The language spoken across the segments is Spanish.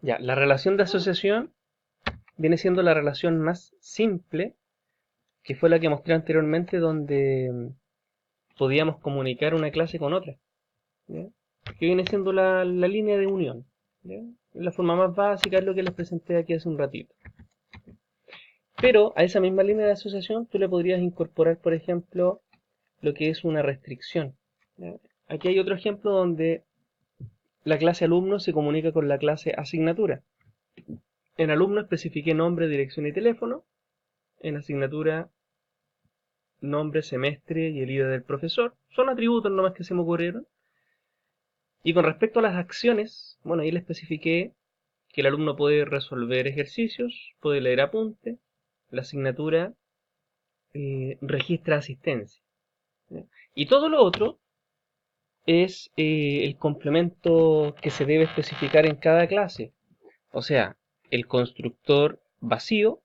Ya, la relación de asociación viene siendo la relación más simple, que fue la que mostré anteriormente, donde podíamos comunicar una clase con otra, ¿ya? Que viene siendo la línea de unión, ¿ya? La forma más básica es lo que les presenté aquí hace un ratito. Pero a esa misma línea de asociación tú le podrías incorporar, por ejemplo, lo que es una restricción, ¿ya? Aquí hay otro ejemplo donde la clase alumno se comunica con la clase asignatura. En alumno especifiqué nombre, dirección y teléfono. En asignatura, nombre, semestre y el ID del profesor. Son atributos nomás que se me ocurrieron. Y con respecto a las acciones, bueno, ahí le especifiqué que el alumno puede resolver ejercicios, puede leer apuntes, la asignatura registra asistencia, ¿ya? Y todo lo otro es el complemento que se debe especificar en cada clase. O sea, el constructor vacío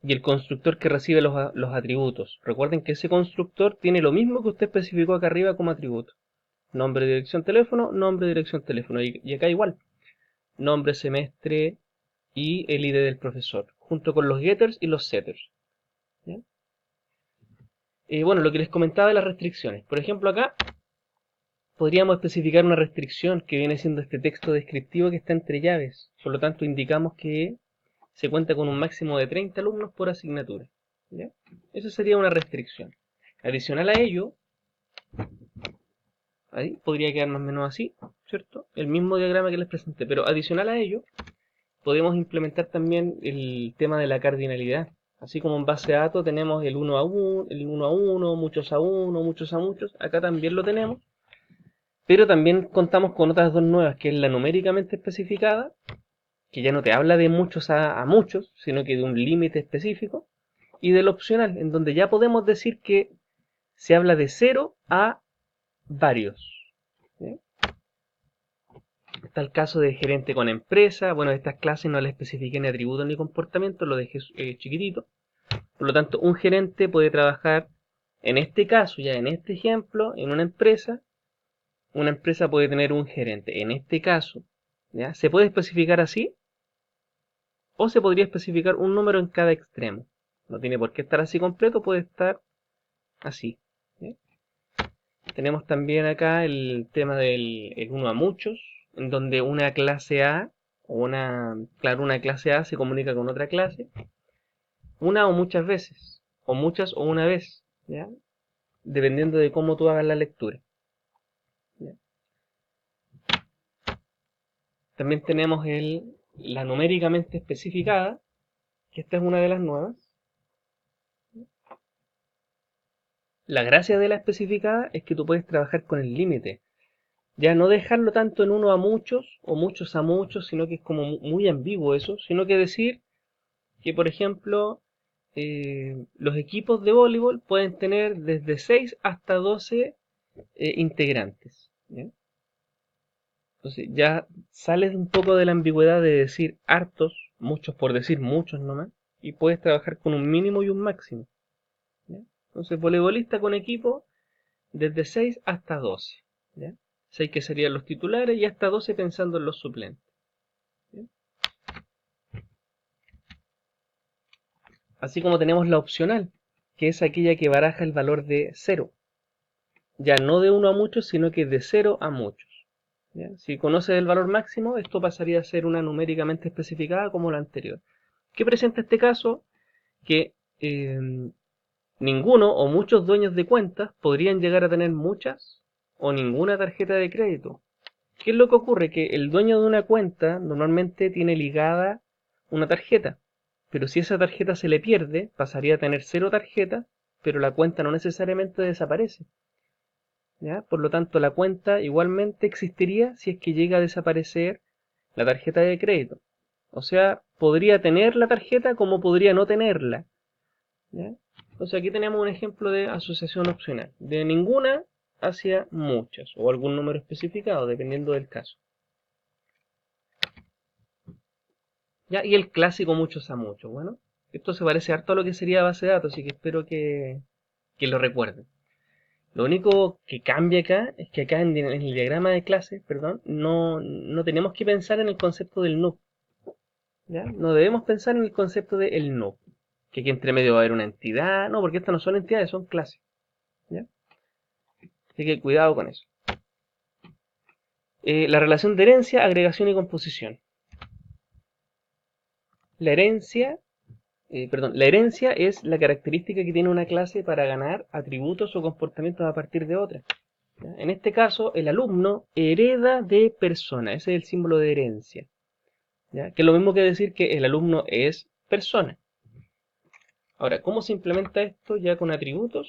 y el constructor que recibe los atributos. Recuerden que ese constructor tiene lo mismo que usted especificó acá arriba como atributo. Nombre, dirección, teléfono, nombre, dirección, teléfono. Y acá igual. Nombre, semestre y el ID del profesor. Junto con los getters y los setters, ¿ya? Bueno, lo que les comentaba de las restricciones. Por ejemplo, acá podríamos especificar una restricción que viene siendo este texto descriptivo que está entre llaves. Por lo tanto, indicamos que se cuenta con un máximo de 30 alumnos por asignatura, ¿ya? Eso sería una restricción. Adicional a ello, ahí podría quedar más o menos así, ¿cierto? El mismo diagrama que les presenté, pero adicional a ello, podemos implementar también el tema de la cardinalidad. Así como en base a datos tenemos el uno a uno, el uno a uno, muchos a uno, muchos a muchos, acá también lo tenemos, pero también contamos con otras dos nuevas, que es la numéricamente especificada, que ya no te habla de muchos a muchos, sino que de un límite específico, y del opcional, en donde ya podemos decir que se habla de cero a varios, ¿sí? Está el caso de gerente con empresa. Bueno, estas clases no les especifiqué ni atributos ni comportamiento, lo dejé chiquitito. Por lo tanto, un gerente puede trabajar, en este caso, ya en este ejemplo, en una empresa. Una empresa puede tener un gerente. En este caso, ¿ya? Se puede especificar así o se podría especificar un número en cada extremo. No tiene por qué estar así completo, puede estar así, ¿sí? Tenemos también acá el tema del el uno a muchos, en donde una clase A o claro, una clase A se comunica con otra clase una o muchas veces, o muchas o una vez, ¿ya? Dependiendo de cómo tú hagas la lectura, ¿ya? También tenemos la numéricamente especificada, que esta es una de las nuevas. La gracia de la especificada es que tú puedes trabajar con el límite. Ya no dejarlo tanto en uno a muchos o muchos a muchos, sino que es como muy ambiguo eso, sino que decir que, por ejemplo, los equipos de voleibol pueden tener desde 6 hasta 12 integrantes, ¿ya? Entonces ya sales un poco de la ambigüedad de decir hartos, muchos por decir muchos nomás, y puedes trabajar con un mínimo y un máximo, ¿ya? Entonces, voleibolista con equipo desde 6 hasta 12, ¿ya? 6 que serían los titulares y hasta 12 pensando en los suplentes, ¿ya? Así como tenemos la opcional, que es aquella que baraja el valor de cero, ya no de uno a muchos, sino que de cero a muchos, ¿ya? Si conoces el valor máximo, esto pasaría a ser una numéricamente especificada como la anterior. ¿Qué presenta este caso? Que ninguno o muchos dueños de cuentas podrían llegar a tener muchas o ninguna tarjeta de crédito. ¿Qué es lo que ocurre? Que el dueño de una cuenta normalmente tiene ligada una tarjeta, pero si esa tarjeta se le pierde, pasaría a tener cero tarjetas, pero la cuenta no necesariamente desaparece, ¿ya? Por lo tanto, la cuenta igualmente existiría si es que llega a desaparecer la tarjeta de crédito. O sea, podría tener la tarjeta como podría no tenerla, ¿ya? Entonces aquí tenemos un ejemplo de asociación opcional, de ninguna hacia muchas, o algún número especificado, dependiendo del caso. ¿Ya? Y el clásico muchos a muchos. Bueno, esto se parece harto a lo que sería base de datos, así que espero que lo recuerden. Lo único que cambia acá es que acá en el diagrama de clase, perdón, no tenemos que pensar en el concepto del NUC. ¿ya? No debemos pensar en el concepto de el no, que aquí entre medio va a haber una entidad, no, porque estas no son entidades, son clases, ¿ya? Así que cuidado con eso. La relación de herencia, agregación y composición. La herencia, la herencia es la característica que tiene una clase para ganar atributos o comportamientos a partir de otra. ¿Ya? En este caso, el alumno hereda de persona, ese es el símbolo de herencia, ¿ya? Que es lo mismo que decir que el alumno es persona. Ahora, ¿cómo se implementa esto ya con atributos?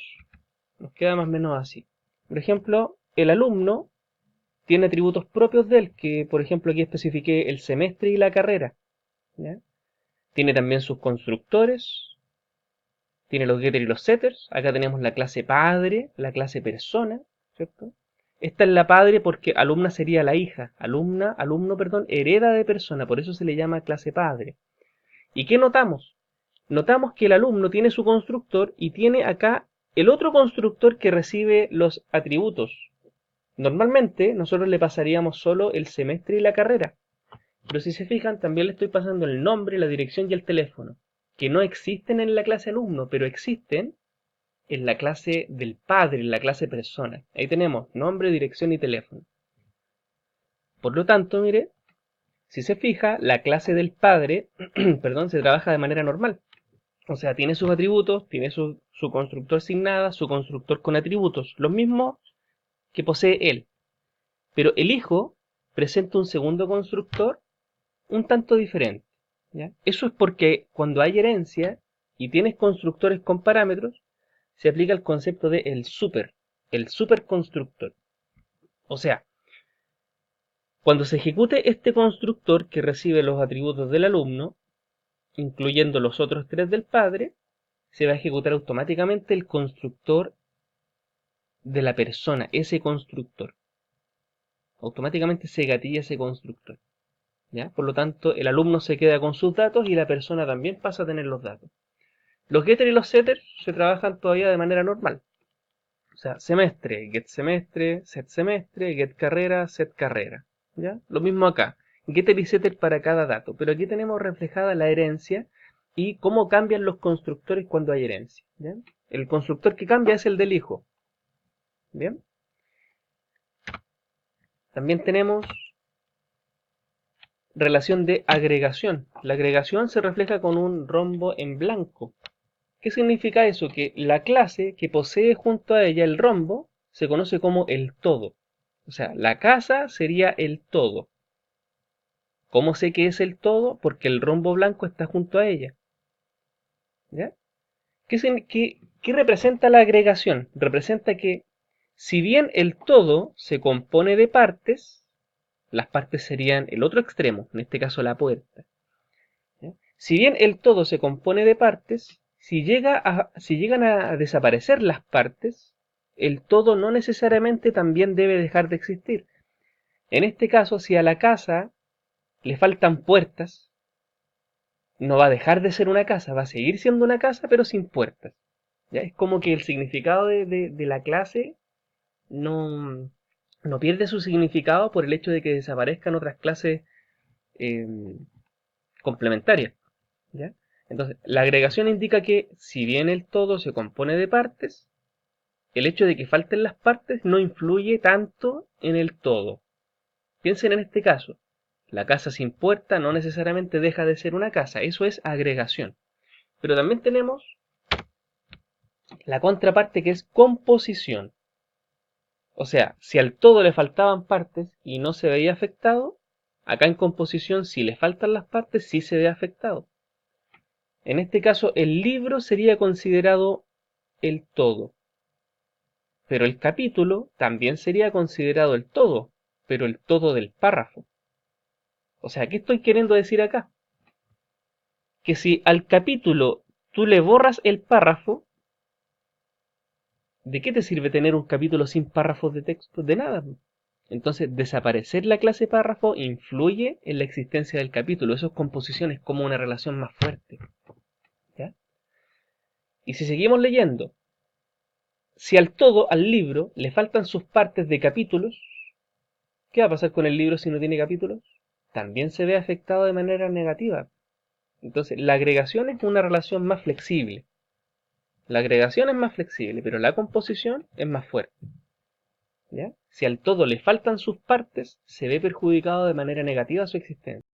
Nos queda más o menos así. Por ejemplo, el alumno tiene atributos propios de él, que por ejemplo aquí especifiqué el semestre y la carrera, ¿ya? Tiene también sus constructores, tiene los getters y los setters. Acá tenemos la clase padre, la clase persona, ¿cierto? Esta es la padre porque alumna sería la hija. Alumno, perdón, hereda de persona, por eso se le llama clase padre. ¿Y qué notamos? Notamos que el alumno tiene su constructor y tiene acá el otro constructor que recibe los atributos. Normalmente nosotros le pasaríamos solo el semestre y la carrera, pero si se fijan también le estoy pasando el nombre, la dirección y el teléfono, que no existen en la clase alumno, pero existen en la clase del padre, en la clase persona. Ahí tenemos nombre, dirección y teléfono. Por lo tanto, mire, si se fija, la clase del padre, perdón, se trabaja de manera normal. O sea, tiene sus atributos, tiene su constructor sin nada, su constructor con atributos, los mismos que posee él. Pero el hijo presenta un segundo constructor un tanto diferente, ¿ya? Eso es porque cuando hay herencia y tienes constructores con parámetros, se aplica el concepto de el superconstructor. O sea, cuando se ejecute este constructor que recibe los atributos del alumno, incluyendo los otros tres del padre, se va a ejecutar automáticamente el constructor de la persona, ese constructor. Automáticamente se gatilla ese constructor, ¿ya? Por lo tanto, el alumno se queda con sus datos y la persona también pasa a tener los datos. Los getters y los setters se trabajan todavía de manera normal. O sea, semestre, get carrera, set carrera. ¿Ya? Lo mismo acá. Getter y setter para cada dato. Pero aquí tenemos reflejada la herencia y cómo cambian los constructores cuando hay herencia. ¿Ya? El constructor que cambia es el del hijo. ¿Bien? También tenemos relación de agregación. La agregación se refleja con un rombo en blanco. ¿Qué significa eso? Que la clase que posee junto a ella el rombo se conoce como el todo. O sea, la casa sería el todo. ¿Cómo sé que es el todo? Porque el rombo blanco está junto a ella. ¿Ya? ¿Qué representa la agregación? Representa que si bien el todo se compone de partes, las partes serían el otro extremo, en este caso la puerta. ¿Ya? Si bien el todo se compone de partes, si llegan a desaparecer las partes, el todo no necesariamente también debe dejar de existir. En este caso, si a la casa le faltan puertas, no va a dejar de ser una casa, va a seguir siendo una casa, pero sin puertas. ¿Ya? Es como que el significado de la clase no, no pierde su significado por el hecho de que desaparezcan otras clases eh, complementarias. ¿Ya? Entonces, la agregación indica que si bien el todo se compone de partes, el hecho de que falten las partes no influye tanto en el todo. Piensen en este caso, la casa sin puerta no necesariamente deja de ser una casa, eso es agregación. Pero también tenemos la contraparte que es composición. O sea, si al todo le faltaban partes y no se veía afectado, acá en composición si le faltan las partes sí se ve afectado. En este caso el libro sería considerado el todo, pero el capítulo también sería considerado el todo, pero el todo del párrafo. O sea, ¿qué estoy queriendo decir acá? Que si al capítulo tú le borras el párrafo, ¿de qué te sirve tener un capítulo sin párrafos de texto? De nada. Entonces, desaparecer la clase párrafo influye en la existencia del capítulo. Eso es composición, es como una relación más fuerte. ¿Ya? Y si seguimos leyendo, si al todo, al libro, le faltan sus partes de capítulos, ¿qué va a pasar con el libro si no tiene capítulos? También se ve afectado de manera negativa. Entonces, la agregación es una relación más flexible. La agregación es más flexible, pero la composición es más fuerte. ¿Ya? Si al todo le faltan sus partes, se ve perjudicado de manera negativa su existencia.